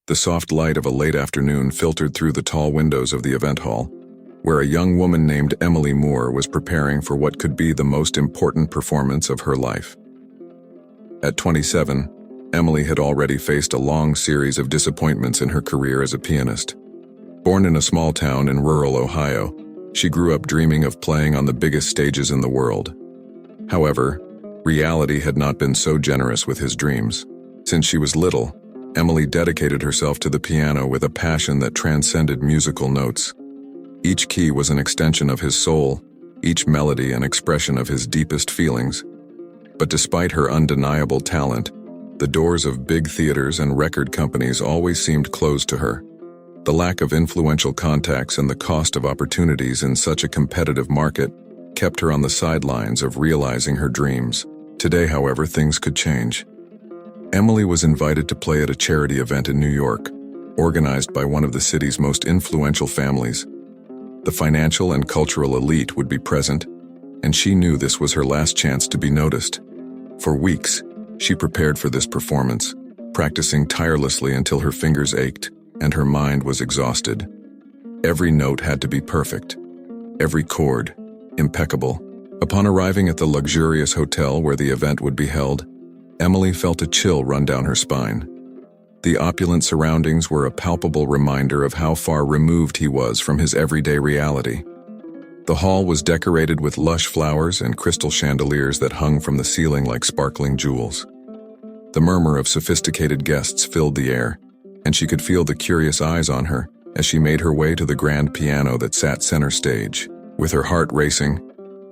The soft light of a late afternoon filtered through the tall windows of the event hall, where a young woman named Emily Moore was preparing for what could be the most important performance of her life. At 27, Emily had already faced a long series of disappointments in her career as a pianist. Born in a small town in rural Ohio, she grew up dreaming of playing on the biggest stages in the world. However, reality had not been so generous with his dreams. Since she was little, Emily dedicated herself to the piano with a passion that transcended musical notes. Each key was an extension of his soul, each melody an expression of his deepest feelings. But despite her undeniable talent, the doors of big theaters and record companies always seemed closed to her. The lack of influential contacts and the cost of opportunities in such a competitive market kept her on the sidelines of realizing her dreams. Today, however, things could change. Emily was invited to play at a charity event in New York, organized by one of the city's most influential families. The financial and cultural elite would be present, and she knew this was her last chance to be noticed. For weeks, she prepared for this performance, practicing tirelessly until her fingers ached and her mind was exhausted. Every note had to be perfect, every chord impeccable. Upon arriving at the luxurious hotel where the event would be held, Emily felt a chill run down her spine. The opulent surroundings were a palpable reminder of how far removed he was from his everyday reality. The hall was decorated with lush flowers and crystal chandeliers that hung from the ceiling like sparkling jewels. The murmur of sophisticated guests filled the air, and she could feel the curious eyes on her as she made her way to the grand piano that sat center stage. With her heart racing,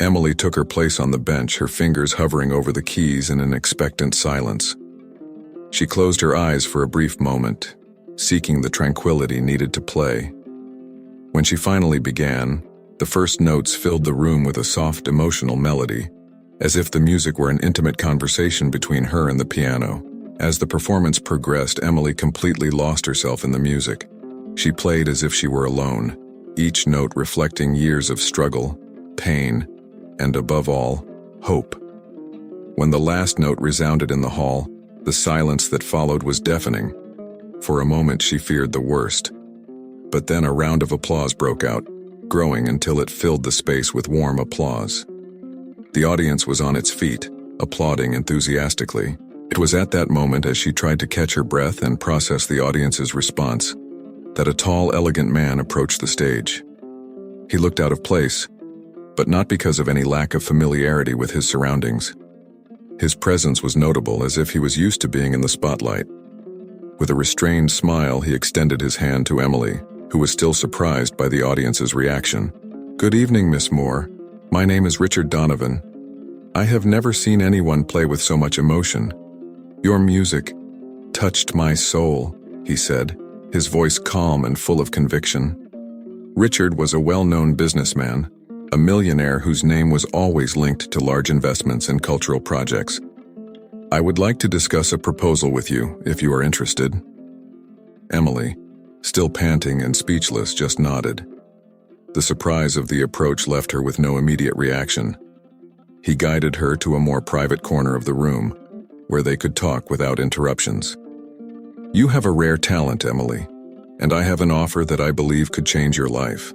Emily took her place on the bench, her fingers hovering over the keys in an expectant silence. She closed her eyes for a brief moment, seeking the tranquility needed to play. When she finally began, the first notes filled the room with a soft, emotional melody, as if the music were an intimate conversation between her and the piano. As the performance progressed, Emily completely lost herself in the music. She played as if she were alone, each note reflecting years of struggle, pain, and above all, hope. When the last note resounded in the hall, the silence that followed was deafening. For a moment she feared the worst. But then a round of applause broke out, growing until it filled the space with warm applause. The audience was on its feet, applauding enthusiastically. It was at that moment, as she tried to catch her breath and process the audience's response, that a tall, elegant man approached the stage. He looked out of place, but not because of any lack of familiarity with his surroundings. His presence was notable, as if he was used to being in the spotlight. With a restrained smile, he extended his hand to Emily, who was still surprised by the audience's reaction. "Good evening, Miss Moore. My name is Richard Donovan. I have never seen anyone play with so much emotion. Your music touched my soul," he said, his voice calm and full of conviction. Richard was a well-known businessman, a millionaire whose name was always linked to large investments and cultural projects. "I would like to discuss a proposal with you, if you are interested." Emily, still panting and speechless, just nodded. The surprise of the approach left her with no immediate reaction. He guided her to a more private corner of the room, where they could talk without interruptions. "You have a rare talent, Emily, and I have an offer that I believe could change your life.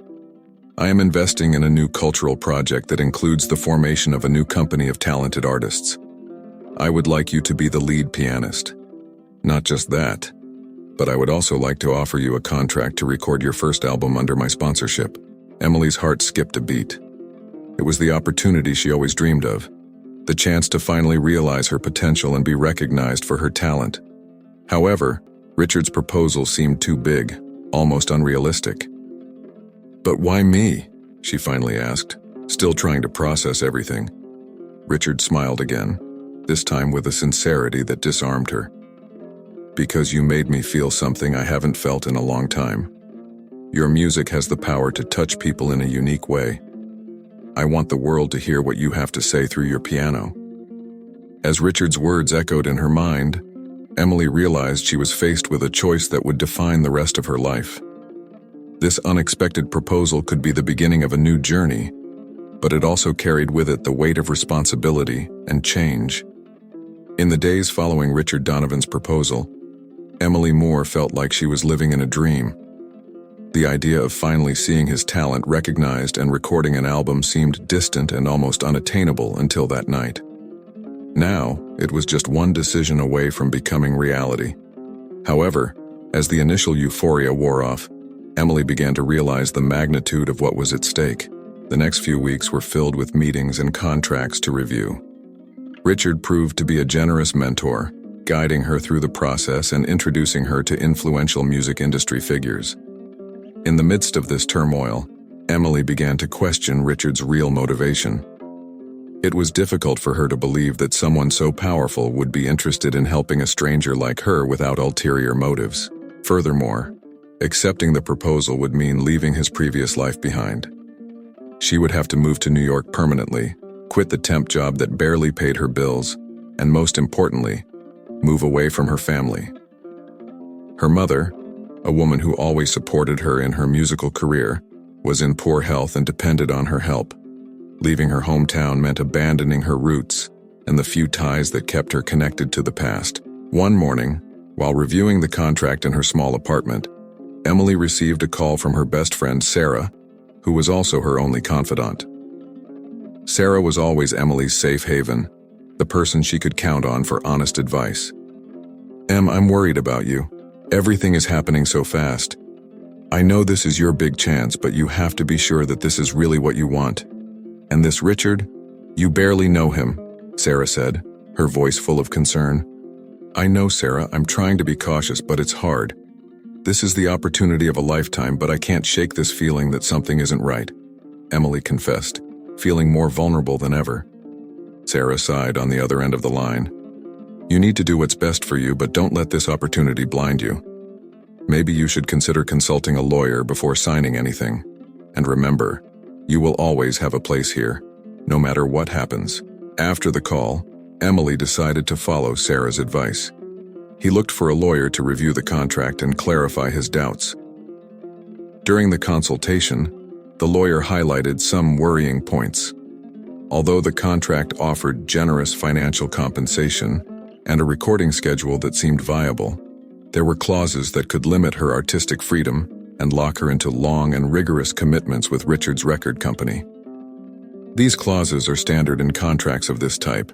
I am investing in a new cultural project that includes the formation of a new company of talented artists. I would like you to be the lead pianist. Not just that, but I would also like to offer you a contract to record your first album under my sponsorship." Emily's heart skipped a beat. It was the opportunity she always dreamed of, the chance to finally realize her potential and be recognized for her talent. However, Richard's proposal seemed too big, almost unrealistic. "But why me?" she finally asked, still trying to process everything. Richard smiled again, this time with a sincerity that disarmed her. "Because you made me feel something I haven't felt in a long time. Your music has the power to touch people in a unique way. I want the world to hear what you have to say through your piano." As Richard's words echoed in her mind, Emily realized she was faced with a choice that would define the rest of her life. This unexpected proposal could be the beginning of a new journey, but it also carried with it the weight of responsibility and change. In the days following Richard Donovan's proposal, Emily Moore felt like she was living in a dream. The idea of finally seeing his talent recognized and recording an album seemed distant and almost unattainable until that night. Now, it was just one decision away from becoming reality. However, as the initial euphoria wore off, Emily began to realize the magnitude of what was at stake. The next few weeks were filled with meetings and contracts to review. Richard proved to be a generous mentor, guiding her through the process and introducing her to influential music industry figures. In the midst of this turmoil, Emily began to question Richard's real motivation. It was difficult for her to believe that someone so powerful would be interested in helping a stranger like her without ulterior motives. Furthermore, accepting the proposal would mean leaving his previous life behind. She would have to move to New York permanently, quit the temp job that barely paid her bills, and most importantly, move away from her family. Her mother, a woman who always supported her in her musical career, was in poor health and depended on her help. Leaving her hometown meant abandoning her roots and the few ties that kept her connected to the past. One morning, while reviewing the contract in her small apartment, Emily received a call from her best friend Sarah, who was also her only confidant. Sarah was always Emily's safe haven, the person she could count on for honest advice. "Em, I'm worried about you. Everything is happening so fast. I know this is your big chance, but you have to be sure that this is really what you want. And this Richard, you barely know him," Sarah said, her voice full of concern. "I know, Sarah, I'm trying to be cautious, but it's hard. This is the opportunity of a lifetime, but I can't shake this feeling that something isn't right," Emily confessed, feeling more vulnerable than ever. Sarah sighed on the other end of the line. "You need to do what's best for you, but don't let this opportunity blind you. Maybe you should consider consulting a lawyer before signing anything. And remember, you will always have a place here, no matter what happens." After the call, Emily decided to follow Sarah's advice. He looked for a lawyer to review the contract and clarify his doubts. During the consultation, the lawyer highlighted some worrying points. Although the contract offered generous financial compensation and a recording schedule that seemed viable, there were clauses that could limit her artistic freedom and lock her into long and rigorous commitments with Richard's record company. These clauses are standard in contracts of this type,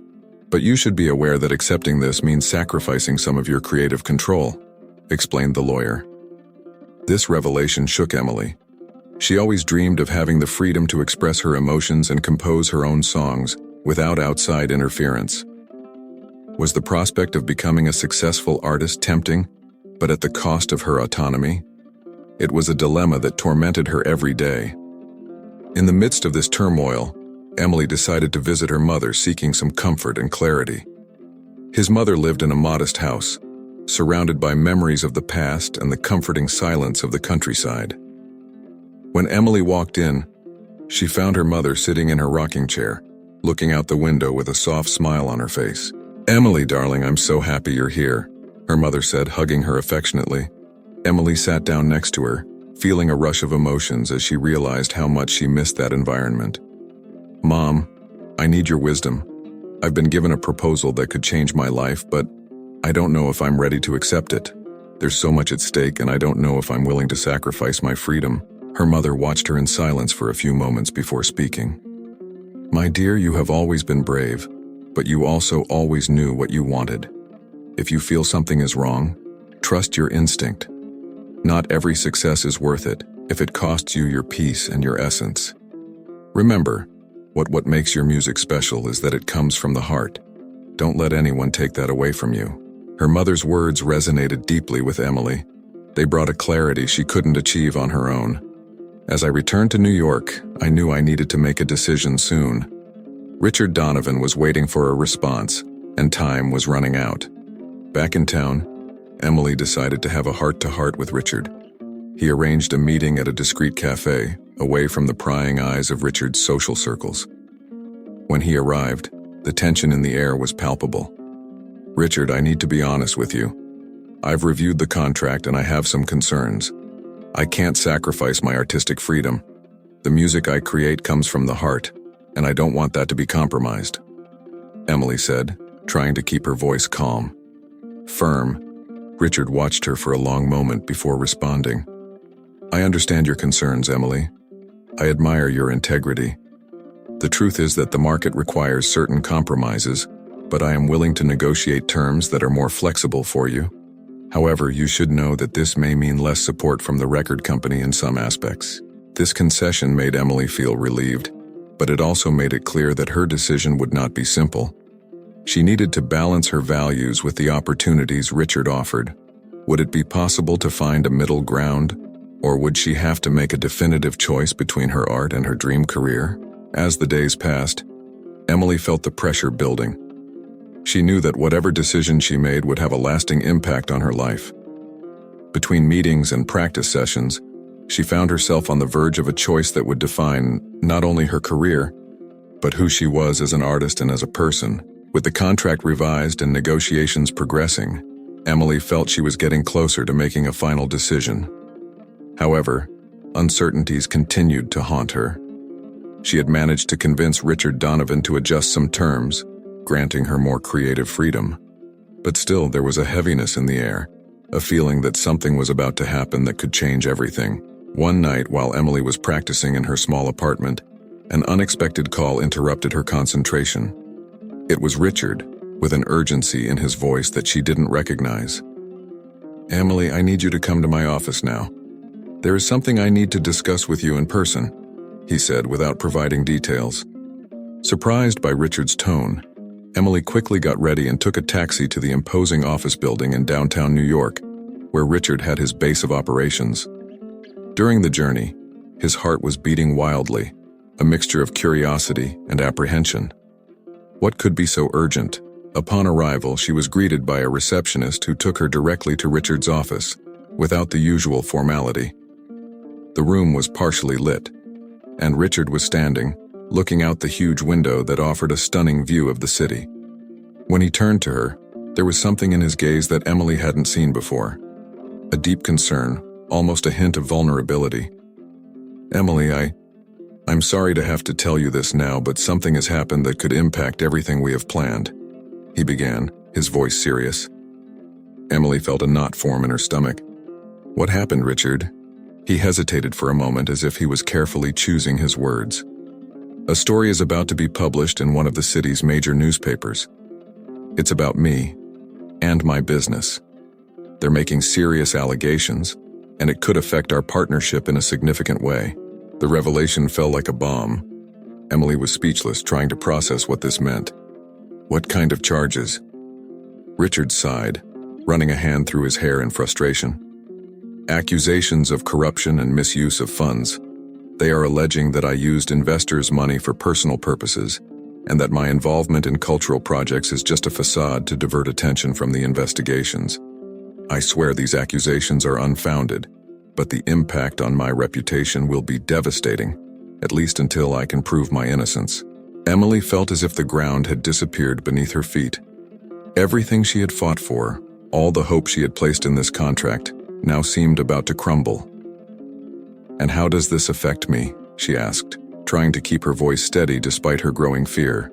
but you should be aware that accepting this means sacrificing some of your creative control, explained the lawyer. This revelation shook Emily. She always dreamed of having the freedom to express her emotions and compose her own songs without outside interference. Was the prospect of becoming a successful artist tempting, but at the cost of her autonomy? It was a dilemma that tormented her every day. In the midst of this turmoil, Emily decided to visit her mother, seeking some comfort and clarity. His mother lived in a modest house, surrounded by memories of the past and the comforting silence of the countryside. When Emily walked in, she found her mother sitting in her rocking chair, looking out the window with a soft smile on her face. "Emily, darling, I'm so happy you're here," her mother said, hugging her affectionately. Emily sat down next to her, feeling a rush of emotions as she realized how much she missed that environment. "Mom, I need your wisdom. I've been given a proposal that could change my life, but I don't know if I'm ready to accept it. There's so much at stake, and I don't know if I'm willing to sacrifice my freedom." Her mother watched her in silence for a few moments before speaking. "My dear, you have always been brave, but you also always knew what you wanted. If you feel something is wrong, trust your instinct. Not every success is worth it if it costs you your peace and your essence. Remember, what makes your music special is that it comes from the heart. Don't let anyone take that away from you." Her mother's words resonated deeply with Emily. They brought a clarity she couldn't achieve on her own. As I returned to New York, I knew I needed to make a decision soon. Richard Donovan was waiting for a response, and time was running out. Back in town, Emily decided to have a heart-to-heart with Richard. He arranged a meeting at a discreet cafe, away from the prying eyes of Richard's social circles. When he arrived, the tension in the air was palpable. "Richard, I need to be honest with you. I've reviewed the contract and I have some concerns. I can't sacrifice my artistic freedom. The music I create comes from the heart, and I don't want that to be compromised," Emily said, trying to keep her voice calm. Firm, Richard watched her for a long moment before responding. "I understand your concerns, Emily. I admire your integrity. The truth is that the market requires certain compromises, but I am willing to negotiate terms that are more flexible for you. However, you should know that this may mean less support from the record company in some aspects." This concession made Emily feel relieved, but it also made it clear that her decision would not be simple. She needed to balance her values with the opportunities Richard offered. Would it be possible to find a middle ground, or would she have to make a definitive choice between her art and her dream career? As the days passed, Emily felt the pressure building. She knew that whatever decision she made would have a lasting impact on her life. Between meetings and practice sessions, she found herself on the verge of a choice that would define not only her career, but who she was as an artist and as a person. With the contract revised and negotiations progressing, Emily felt she was getting closer to making a final decision. However, uncertainties continued to haunt her. She had managed to convince Richard Donovan to adjust some terms, granting her more creative freedom. But still, there was a heaviness in the air, a feeling that something was about to happen that could change everything. One night, while Emily was practicing in her small apartment, an unexpected call interrupted her concentration. It was Richard, with an urgency in his voice that she didn't recognize. "Emily, I need you to come to my office now. There is something I need to discuss with you in person," he said without providing details. Surprised by Richard's tone, Emily quickly got ready and took a taxi to the imposing office building in downtown New York, where Richard had his base of operations. During the journey, his heart was beating wildly, a mixture of curiosity and apprehension. What could be so urgent? Upon arrival, she was greeted by a receptionist who took her directly to Richard's office, without the usual formality. The room was partially lit, and Richard was standing, looking out the huge window that offered a stunning view of the city. When he turned to her, there was something in his gaze that Emily hadn't seen before. A deep concern, almost a hint of vulnerability. "Emily, I'm sorry to have to tell you this now, but something has happened that could impact everything we have planned," he began, his voice serious. Emily felt a knot form in her stomach. "What happened, Richard?" He hesitated for a moment as if he was carefully choosing his words. "A story is about to be published in one of the city's major newspapers. It's about me and my business. They're making serious allegations, and it could affect our partnership in a significant way." The revelation fell like a bomb. Emily was speechless, trying to process what this meant. "What kind of charges?" Richard sighed, running a hand through his hair in frustration. "Accusations of corruption and misuse of funds. They are alleging that I used investors' money for personal purposes, and that my involvement in cultural projects is just a facade to divert attention from the investigations. I swear these accusations are unfounded, but the impact on my reputation will be devastating, at least until I can prove my innocence." Emily felt as if the ground had disappeared beneath her feet. Everything she had fought for, all the hope she had placed in this contract, now seemed about to crumble. "And how does this affect me?" she asked, trying to keep her voice steady despite her growing fear.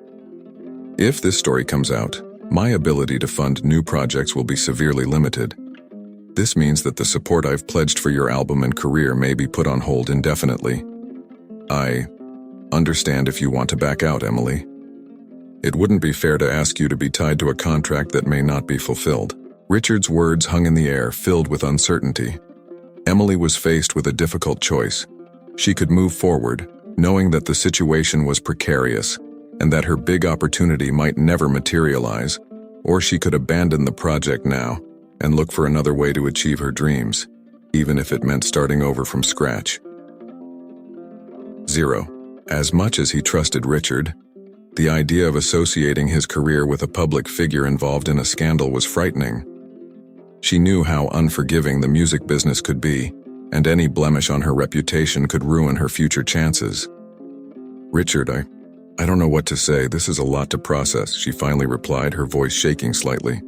"If this story comes out, my ability to fund new projects will be severely limited. This means that the support I've pledged for your album and career may be put on hold indefinitely. I understand if you want to back out, Emily. It wouldn't be fair to ask you to be tied to a contract that may not be fulfilled." Richard's words hung in the air, filled with uncertainty. Emily was faced with a difficult choice. She could move forward, knowing that the situation was precarious, and that her big opportunity might never materialize, or she could abandon the project now and look for another way to achieve her dreams, even if it meant starting over from scratch. 0. As much as he trusted Richard, the idea of associating his career with a public figure involved in a scandal was frightening. She knew how unforgiving the music business could be, and any blemish on her reputation could ruin her future chances. "Richard, I don't know what to say. This is a lot to process," she finally replied, her voice shaking slightly.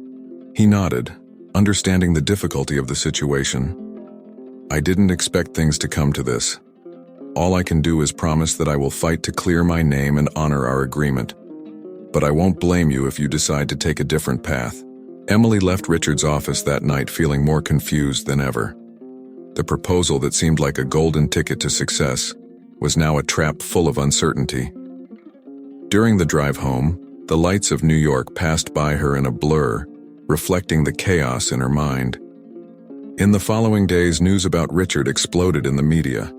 He nodded, understanding the difficulty of the situation. "I didn't expect things to come to this. All I can do is promise that I will fight to clear my name and honor our agreement. But I won't blame you if you decide to take a different path." Emily left Richard's office that night feeling more confused than ever. The proposal that seemed like a golden ticket to success was now a trap full of uncertainty. During the drive home, the lights of New York passed by her in a blur, reflecting the chaos in her mind. In the following days, news about Richard exploded in the media.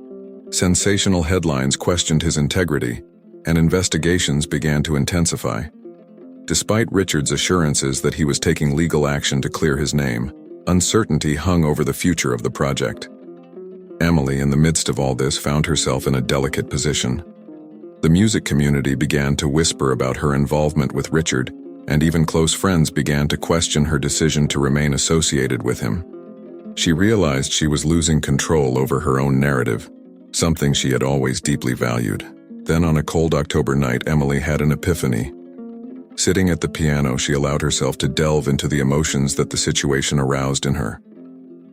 Sensational headlines questioned his integrity, and investigations began to intensify. Despite Richard's assurances that he was taking legal action to clear his name, uncertainty hung over the future of the project. Emily, in the midst of all this, found herself in a delicate position. The music community began to whisper about her involvement with Richard, and even close friends began to question her decision to remain associated with him. She realized she was losing control over her own narrative, something she had always deeply valued. Then on a cold October night, Emily had an epiphany. Sitting at the piano, she allowed herself to delve into the emotions that the situation aroused in her.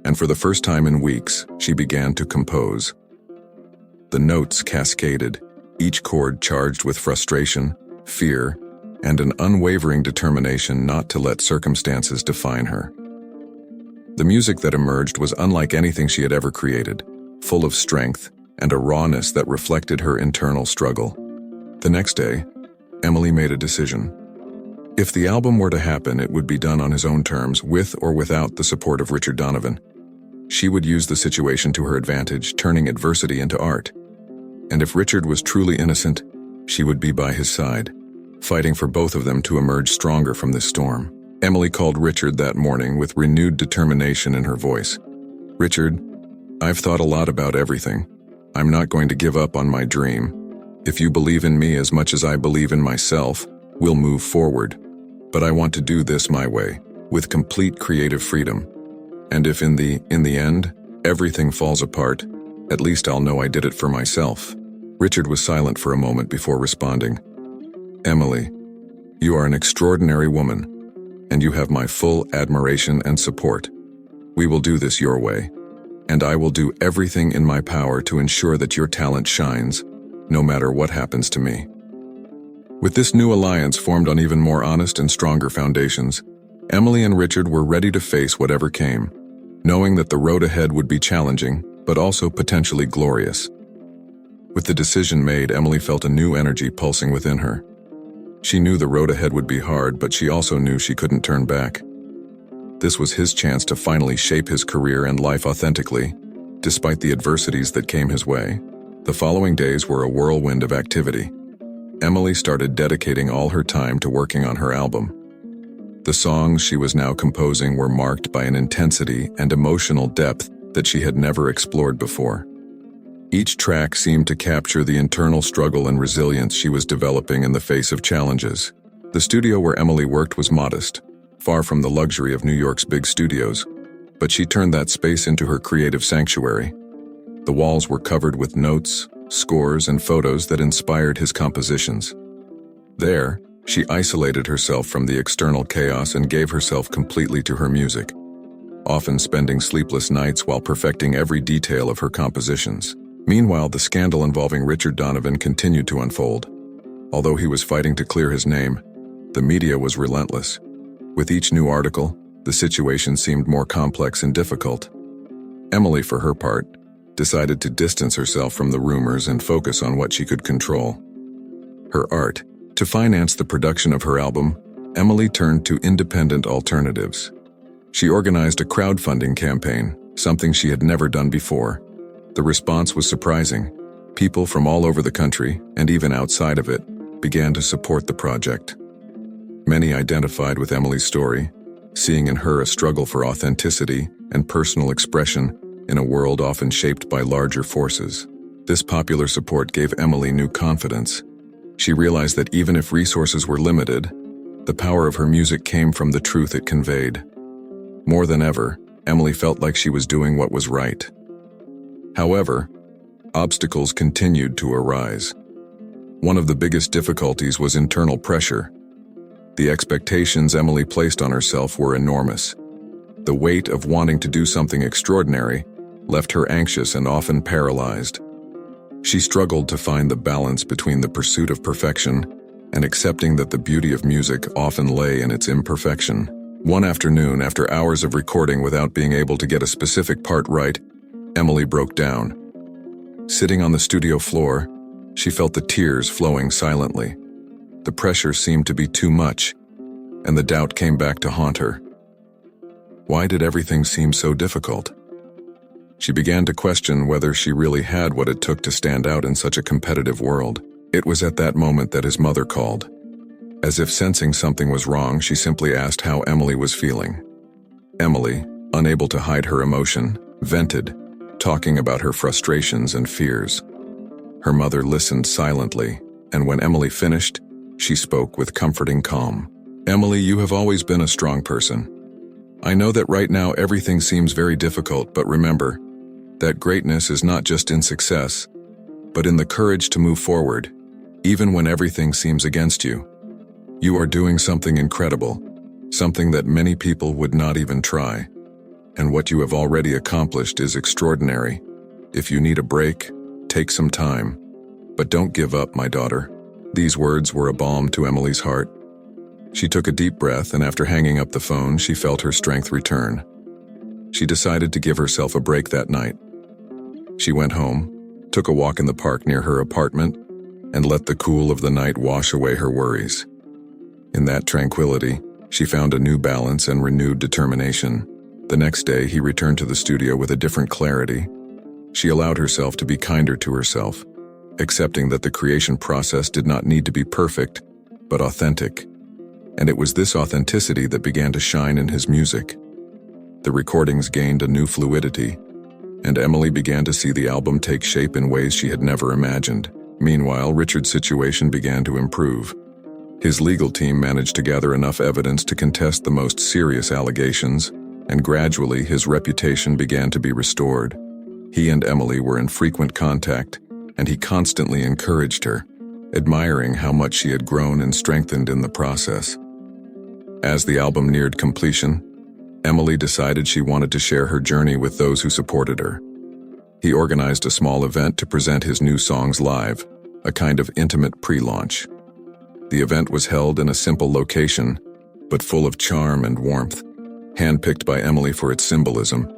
And for the first time in weeks, she began to compose. The notes cascaded, each chord charged with frustration, fear, and an unwavering determination not to let circumstances define her. The music that emerged was unlike anything she had ever created, full of strength and a rawness that reflected her internal struggle. The next day, Emily made a decision. If the album were to happen, it would be done on his own terms, with or without the support of Richard Donovan. She would use the situation to her advantage, turning adversity into art. And if Richard was truly innocent, she would be by his side, fighting for both of them to emerge stronger from this storm. Emily called Richard that morning with renewed determination in her voice. "Richard, I've thought a lot about everything. I'm not going to give up on my dream. If you believe in me as much as I believe in myself, we'll move forward. But I want to do this my way, with complete creative freedom. And if in the end, everything falls apart, at least I'll know I did it for myself." Richard was silent for a moment before responding. "Emily, you are an extraordinary woman, and you have my full admiration and support. We will do this your way, and I will do everything in my power to ensure that your talent shines, no matter what happens to me." With this new alliance formed on even more honest and stronger foundations, Emily and Richard were ready to face whatever came, knowing that the road ahead would be challenging, but also potentially glorious. With the decision made, Emily felt a new energy pulsing within her. She knew the road ahead would be hard, but she also knew she couldn't turn back. This was his chance to finally shape his career and life authentically, despite the adversities that came his way. The following days were a whirlwind of activity. Emily started dedicating all her time to working on her album. The songs she was now composing were marked by an intensity and emotional depth that she had never explored before. Each track seemed to capture the internal struggle and resilience she was developing in the face of challenges. The studio where Emily worked was modest, far from the luxury of New York's big studios, but she turned that space into her creative sanctuary. The walls were covered with notes, scores, and photos that inspired his compositions. There, she isolated herself from the external chaos and gave herself completely to her music, often spending sleepless nights while perfecting every detail of her compositions. Meanwhile, the scandal involving Richard Donovan continued to unfold. Although he was fighting to clear his name, the media was relentless. With each new article, the situation seemed more complex and difficult. Emily, for her part, decided to distance herself from the rumors and focus on what she could control: her art. To finance the production of her album, Emily turned to independent alternatives. She organized a crowdfunding campaign, something she had never done before. The response was surprising. People from all over the country, and even outside of it, began to support the project. Many identified with Emily's story, seeing in her a struggle for authenticity and personal expression in a world often shaped by larger forces. This popular support gave Emily new confidence. She realized that even if resources were limited, the power of her music came from the truth it conveyed. More than ever, Emily felt like she was doing what was right. However, obstacles continued to arise. One of the biggest difficulties was internal pressure. The expectations Emily placed on herself were enormous. The weight of wanting to do something extraordinary left her anxious and often paralyzed. She struggled to find the balance between the pursuit of perfection and accepting that the beauty of music often lay in its imperfection. One afternoon, after hours of recording without being able to get a specific part right, Emily broke down. Sitting on the studio floor, she felt the tears flowing silently. The pressure seemed to be too much, and the doubt came back to haunt her. Why did everything seem so difficult? She began to question whether she really had what it took to stand out in such a competitive world. It was at that moment that his mother called. As if sensing something was wrong, she simply asked how Emily was feeling. Emily, unable to hide her emotion, vented, talking about her frustrations and fears. Her mother listened silently, and when Emily finished, she spoke with comforting calm. "Emily, you have always been a strong person. I know that right now everything seems very difficult, but remember that greatness is not just in success, but in the courage to move forward, even when everything seems against you. You are doing something incredible, something that many people would not even try. And what you have already accomplished is extraordinary. If you need a break, take some time. But don't give up, my daughter." These words were a balm to Emily's heart. She took a deep breath, and after hanging up the phone, she felt her strength return. She decided to give herself a break that night. She went home, took a walk in the park near her apartment, and let the cool of the night wash away her worries. In that tranquility, she found a new balance and renewed determination. The next day, he returned to the studio with a different clarity. She allowed herself to be kinder to herself, accepting that the creation process did not need to be perfect, but authentic. And it was this authenticity that began to shine in his music. The recordings gained a new fluidity, and Emily began to see the album take shape in ways she had never imagined. Meanwhile, Richard's situation began to improve. His legal team managed to gather enough evidence to contest the most serious allegations, and gradually his reputation began to be restored. He and Emily were in frequent contact, and he constantly encouraged her, admiring how much she had grown and strengthened in the process. As the album neared completion, Emily decided she wanted to share her journey with those who supported her. He organized a small event to present his new songs live, a kind of intimate pre-launch. The event was held in a simple location, but full of charm and warmth, handpicked by Emily for its symbolism.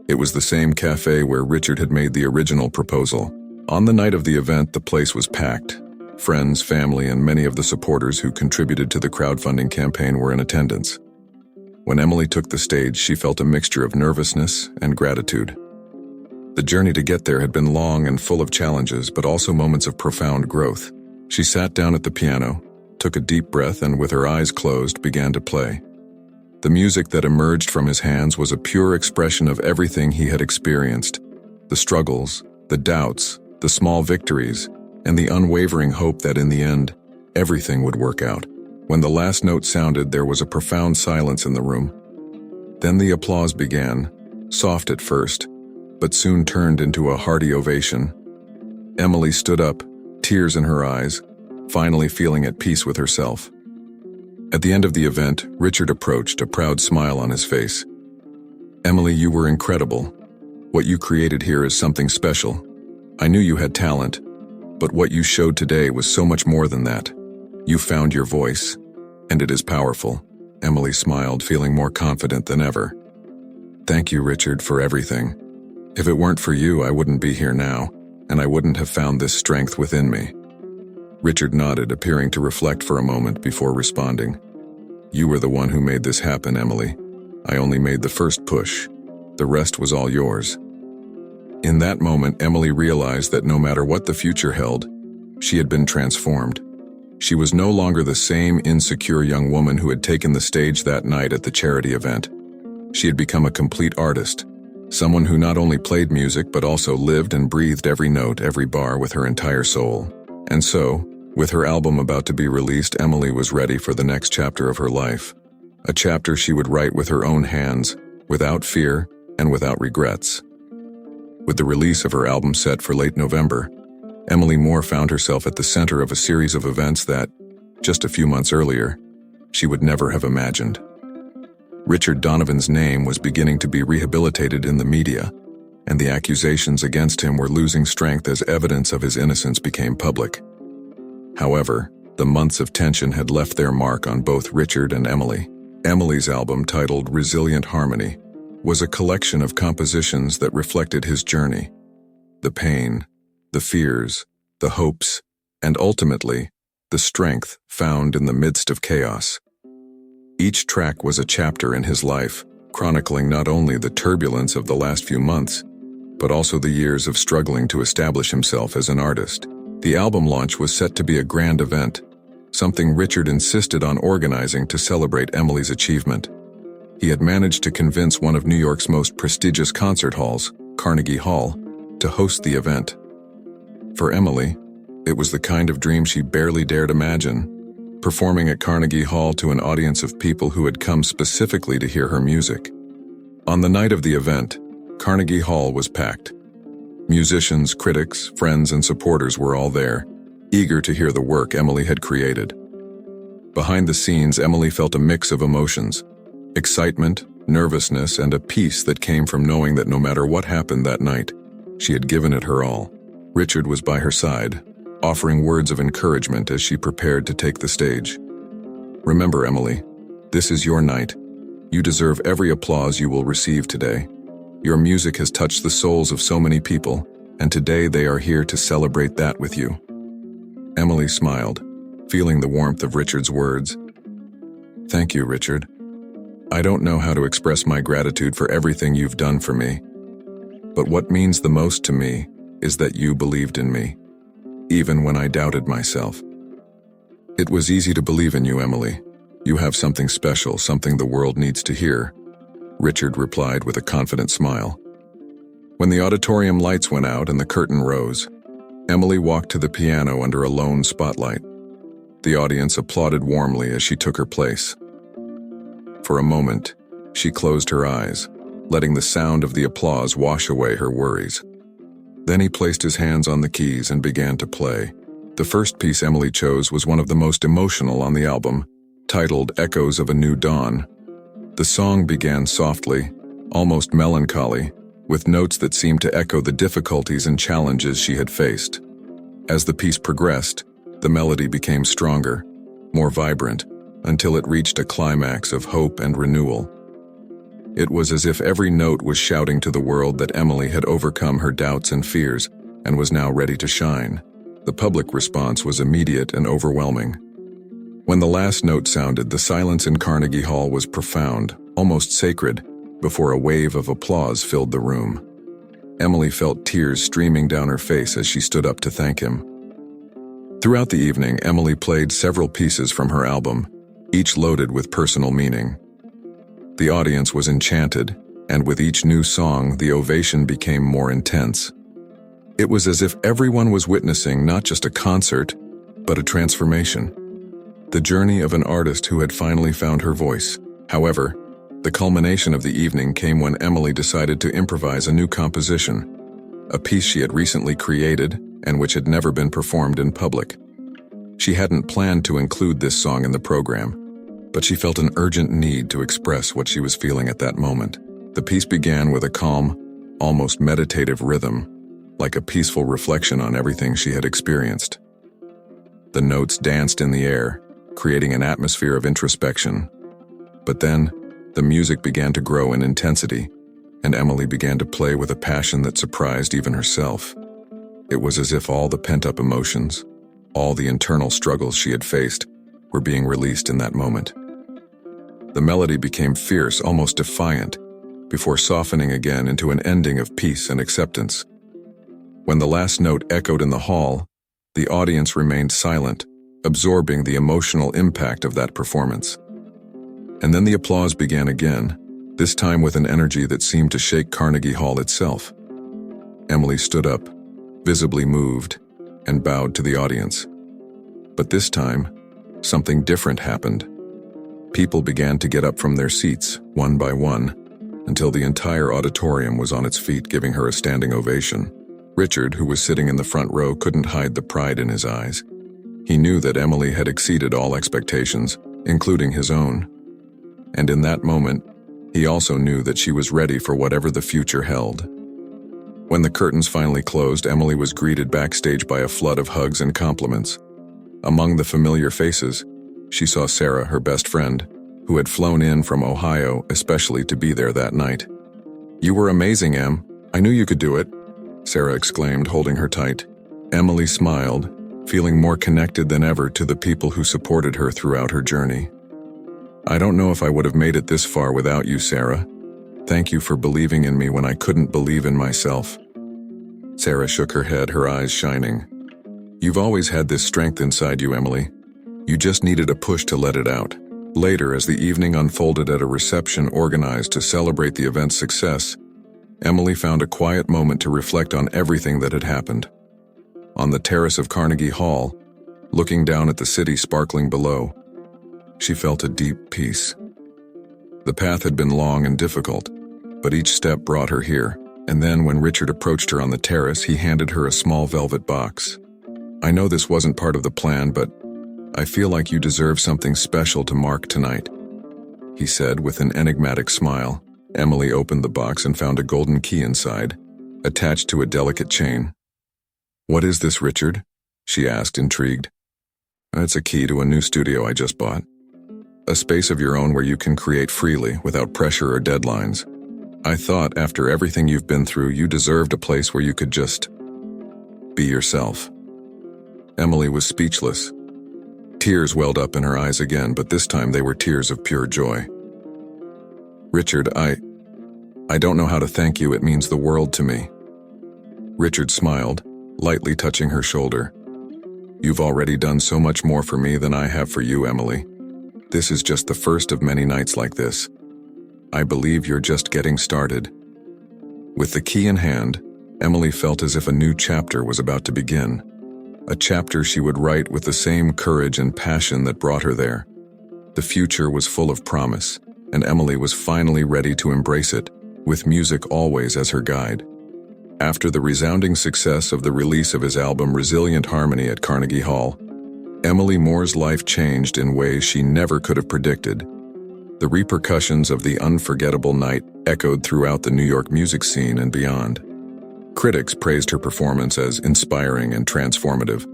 It was the same cafe where Richard had made the original proposal. On the night of the event, the place was packed. Friends, family, and many of the supporters who contributed to the crowdfunding campaign were in attendance. When Emily took the stage, she felt a mixture of nervousness and gratitude. The journey to get there had been long and full of challenges, but also moments of profound growth. She sat down at the piano, took a deep breath, and with her eyes closed, began to play. The music that emerged from his hands was a pure expression of everything he had experienced: the struggles, the doubts, the small victories, and the unwavering hope that in the end, everything would work out. When the last note sounded, there was a profound silence in the room. Then the applause began, soft at first, but soon turned into a hearty ovation. Emily stood up, tears in her eyes, finally feeling at peace with herself. At the end of the event, Richard approached, a proud smile on his face. "Emily, you were incredible. What you created here is something special. I knew you had talent, but what you showed today was so much more than that. You found your voice, and it is powerful." Emily smiled, feeling more confident than ever. "Thank you, Richard, for everything. If it weren't for you, I wouldn't be here now, and I wouldn't have found this strength within me." Richard nodded, appearing to reflect for a moment before responding. "You were the one who made this happen, Emily. I only made the first push. The rest was all yours." In that moment, Emily realized that no matter what the future held, she had been transformed. She was no longer the same insecure young woman who had taken the stage that night at the charity event. She had become a complete artist, someone who not only played music but also lived and breathed every note, every bar with her entire soul. And so, with her album about to be released, Emily was ready for the next chapter of her life. A chapter she would write with her own hands, without fear and without regrets. With the release of her album set for late November, Emily Moore found herself at the center of a series of events that, just a few months earlier, she would never have imagined. Richard Donovan's name was beginning to be rehabilitated in the media, and the accusations against him were losing strength as evidence of his innocence became public. However, the months of tension had left their mark on both Richard and Emily. Emily's album, titled Resilient Harmony, was a collection of compositions that reflected his journey, the pain, the fears, the hopes, and ultimately, the strength found in the midst of chaos. Each track was a chapter in his life, chronicling not only the turbulence of the last few months, but also the years of struggling to establish himself as an artist. The album launch was set to be a grand event, something Richard insisted on organizing to celebrate Emily's achievement. He had managed to convince one of New York's most prestigious concert halls, Carnegie Hall, to host the event. For Emily, it was the kind of dream she barely dared imagine, performing at Carnegie Hall to an audience of people who had come specifically to hear her music. On the night of the event, Carnegie Hall was packed. Musicians, critics, friends, and supporters were all there, eager to hear the work Emily had created. Behind the scenes, Emily felt a mix of emotions: excitement, nervousness, and a peace that came from knowing that no matter what happened that night, she had given it her all. Richard was by her side, offering words of encouragement as she prepared to take the stage. "Remember, Emily, this is your night. You deserve every applause you will receive today. Your music has touched the souls of so many people, and today they are here to celebrate that with you." Emily smiled, feeling the warmth of Richard's words. "Thank you, Richard. I don't know how to express my gratitude for everything you've done for me. But what means the most to me is that you believed in me, even when I doubted myself. It was easy to believe in you, Emily. You have something special, something the world needs to hear," Richard replied with a confident smile. When the auditorium lights went out and the curtain rose, Emily walked to the piano under a lone spotlight. The audience applauded warmly as she took her place. For a moment, she closed her eyes, letting the sound of the applause wash away her worries. Then he placed his hands on the keys and began to play. The first piece Emily chose was one of the most emotional on the album, titled Echoes of a New Dawn. The song began softly, almost melancholy, with notes that seemed to echo the difficulties and challenges she had faced. As the piece progressed, the melody became stronger, more vibrant, until it reached a climax of hope and renewal. It was as if every note was shouting to the world that Emily had overcome her doubts and fears and was now ready to shine. The public response was immediate and overwhelming. When the last note sounded, the silence in Carnegie Hall was profound, almost sacred, before a wave of applause filled the room. Emily felt tears streaming down her face as she stood up to thank him. Throughout the evening, Emily played several pieces from her album, each loaded with personal meaning. The audience was enchanted, and with each new song, the ovation became more intense. It was as if everyone was witnessing not just a concert, but a transformation. The journey of an artist who had finally found her voice. However, the culmination of the evening came when Emily decided to improvise a new composition, a piece she had recently created and which had never been performed in public. She hadn't planned to include this song in the program, but she felt an urgent need to express what she was feeling at that moment. The piece began with a calm, almost meditative rhythm, like a peaceful reflection on everything she had experienced. The notes danced in the air, creating an atmosphere of introspection. But then, the music began to grow in intensity, and Emily began to play with a passion that surprised even herself. It was as if all the pent-up emotions, all the internal struggles she had faced, were being released in that moment. The melody became fierce, almost defiant, before softening again into an ending of peace and acceptance. When the last note echoed in the hall, the audience remained silent, absorbing the emotional impact of that performance. And then the applause began again, this time with an energy that seemed to shake Carnegie Hall itself. Emily stood up, visibly moved, and bowed to the audience. But this time, something different happened. People began to get up from their seats, one by one, until the entire auditorium was on its feet, giving her a standing ovation. Richard, who was sitting in the front row, couldn't hide the pride in his eyes. He knew that Emily had exceeded all expectations, including his own. And in that moment, he also knew that she was ready for whatever the future held. When the curtains finally closed, Emily was greeted backstage by a flood of hugs and compliments. Among the familiar faces, she saw Sarah, her best friend, who had flown in from Ohio especially to be there that night. "You were amazing, Em. I knew you could do it," Sarah exclaimed, holding her tight. Emily smiled, feeling more connected than ever to the people who supported her throughout her journey. "I don't know if I would have made it this far without you, Sarah. Thank you for believing in me when I couldn't believe in myself." Sarah shook her head, her eyes shining. "You've always had this strength inside you, Emily. You just needed a push to let it out." Later, as the evening unfolded at a reception organized to celebrate the event's success, Emily found a quiet moment to reflect on everything that had happened. On the terrace of Carnegie Hall, looking down at the city sparkling below, she felt a deep peace. The path had been long and difficult, but each step brought her here, and then when Richard approached her on the terrace, he handed her a small velvet box. "I know this wasn't part of the plan, but I feel like you deserve something special to mark tonight," he said with an enigmatic smile. Emily opened the box and found a golden key inside, attached to a delicate chain. "What is this, Richard?" she asked, intrigued. "It's a key to a new studio I just bought. A space of your own where you can create freely, without pressure or deadlines. I thought, after everything you've been through, you deserved a place where you could just be yourself." Emily was speechless. Tears welled up in her eyes again, but this time they were tears of pure joy. "Richard, I don't know how to thank you. It means the world to me." Richard smiled, lightly touching her shoulder. "You've already done so much more for me than I have for you, Emily. This is just the first of many nights like this. I believe you're just getting started." With the key in hand, Emily felt as if a new chapter was about to begin. A chapter she would write with the same courage and passion that brought her there. The future was full of promise, and Emily was finally ready to embrace it, with music always as her guide. After the resounding success of the release of his album Resilient Harmony at Carnegie Hall, Emily Moore's life changed in ways she never could have predicted. The repercussions of the unforgettable night echoed throughout the New York music scene and beyond. Critics praised her performance as inspiring and transformative,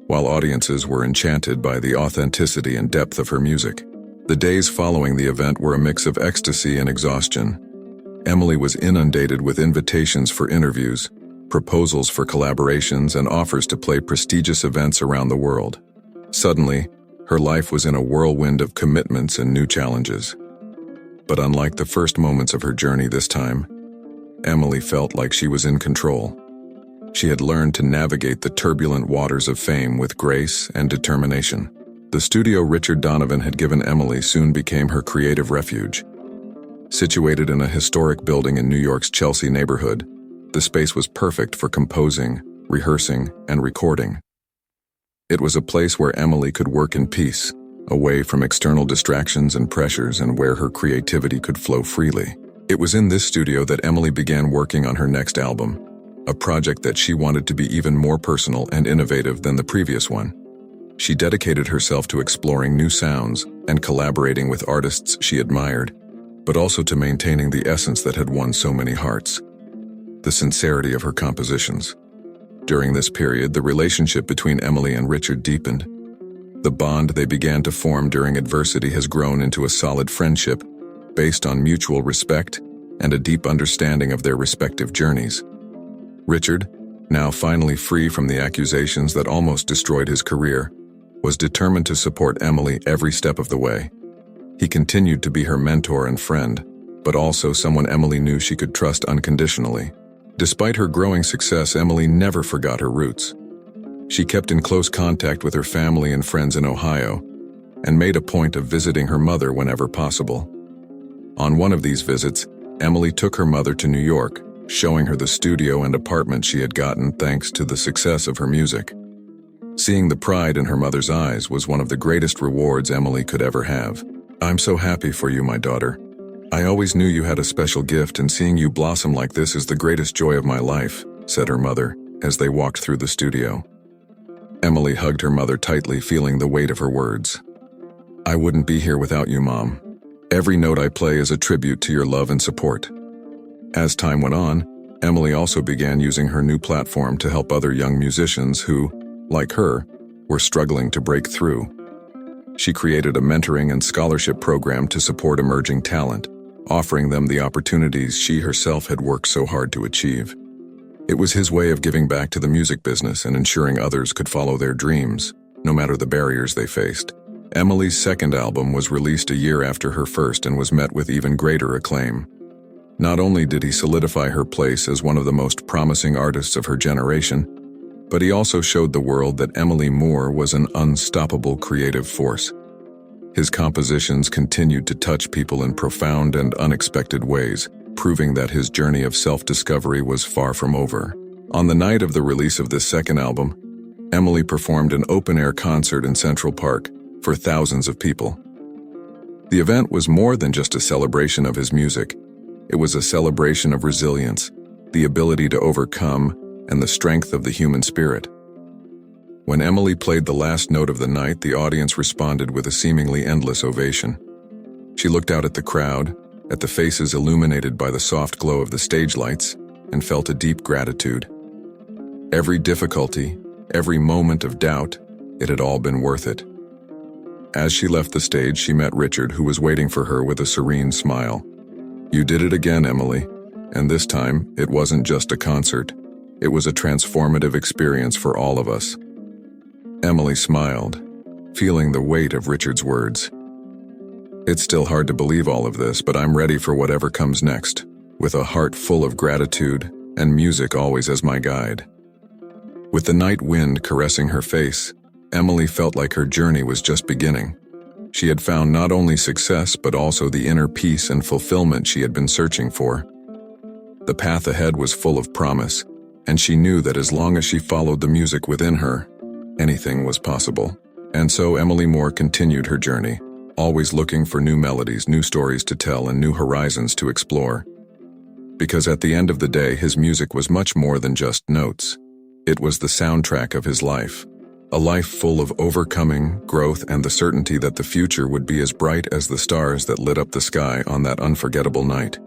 while audiences were enchanted by the authenticity and depth of her music. The days following the event were a mix of ecstasy and exhaustion. Emily was inundated with invitations for interviews, proposals for collaborations, and offers to play prestigious events around the world. Suddenly, her life was in a whirlwind of commitments and new challenges. But unlike the first moments of her journey this time, Emily felt like she was in control. She had learned to navigate the turbulent waters of fame with grace and determination. The studio Richard Donovan had given Emily soon became her creative refuge. Situated in a historic building in New York's Chelsea neighborhood, the space was perfect for composing, rehearsing, and recording. It was a place where Emily could work in peace, away from external distractions and pressures, and where her creativity could flow freely. It was in this studio that Emily began working on her next album, a project that she wanted to be even more personal and innovative than the previous one. She dedicated herself to exploring new sounds and collaborating with artists she admired, but also to maintaining the essence that had won so many hearts: the sincerity of her compositions. During this period, the relationship between Emily and Richard deepened. The bond they began to form during adversity has grown into a solid friendship based on mutual respect and a deep understanding of their respective journeys. Richard, now finally free from the accusations that almost destroyed his career, was determined to support Emily every step of the way. He continued to be her mentor and friend, but also someone Emily knew she could trust unconditionally. Despite her growing success, Emily never forgot her roots. She kept in close contact with her family and friends in Ohio, and made a point of visiting her mother whenever possible. On one of these visits, Emily took her mother to New York, showing her the studio and apartment she had gotten thanks to the success of her music. Seeing the pride in her mother's eyes was one of the greatest rewards Emily could ever have. "I'm so happy for you, my daughter. I always knew you had a special gift, and seeing you blossom like this is the greatest joy of my life," said her mother, as they walked through the studio. Emily hugged her mother tightly, feeling the weight of her words. "I wouldn't be here without you, Mom. Every note I play is a tribute to your love and support." As time went on, Emily also began using her new platform to help other young musicians who, like her, were struggling to break through. She created a mentoring and scholarship program to support emerging talent, offering them the opportunities she herself had worked so hard to achieve. It was his way of giving back to the music business and ensuring others could follow their dreams, no matter the barriers they faced. Emily's second album was released a year after her first and was met with even greater acclaim. Not only did he solidify her place as one of the most promising artists of her generation, but he also showed the world that Emily Moore was an unstoppable creative force. His compositions continued to touch people in profound and unexpected ways, proving that his journey of self-discovery was far from over. On the night of the release of this second album, Emily performed an open-air concert in Central Park for thousands of people. The event was more than just a celebration of his music. It was a celebration of resilience, the ability to overcome, and the strength of the human spirit. When Emily played the last note of the night, the audience responded with a seemingly endless ovation. She looked out at the crowd, at the faces illuminated by the soft glow of the stage lights, and felt a deep gratitude. Every difficulty, every moment of doubt, it had all been worth it. As she left the stage, she met Richard, who was waiting for her with a serene smile. "You did it again, Emily. And this time, it wasn't just a concert. It was a transformative experience for all of us." Emily smiled, feeling the weight of Richard's words. "It's still hard to believe all of this, but I'm ready for whatever comes next, with a heart full of gratitude and music always as my guide." With the night wind caressing her face, Emily felt like her journey was just beginning. She had found not only success but also the inner peace and fulfillment she had been searching for. The path ahead was full of promise, and she knew that as long as she followed the music within her, anything was possible. And so Emily Moore continued her journey, always looking for new melodies, new stories to tell, and new horizons to explore. Because at the end of the day, his music was much more than just notes. It was the soundtrack of his life. A life full of overcoming, growth, and the certainty that the future would be as bright as the stars that lit up the sky on that unforgettable night.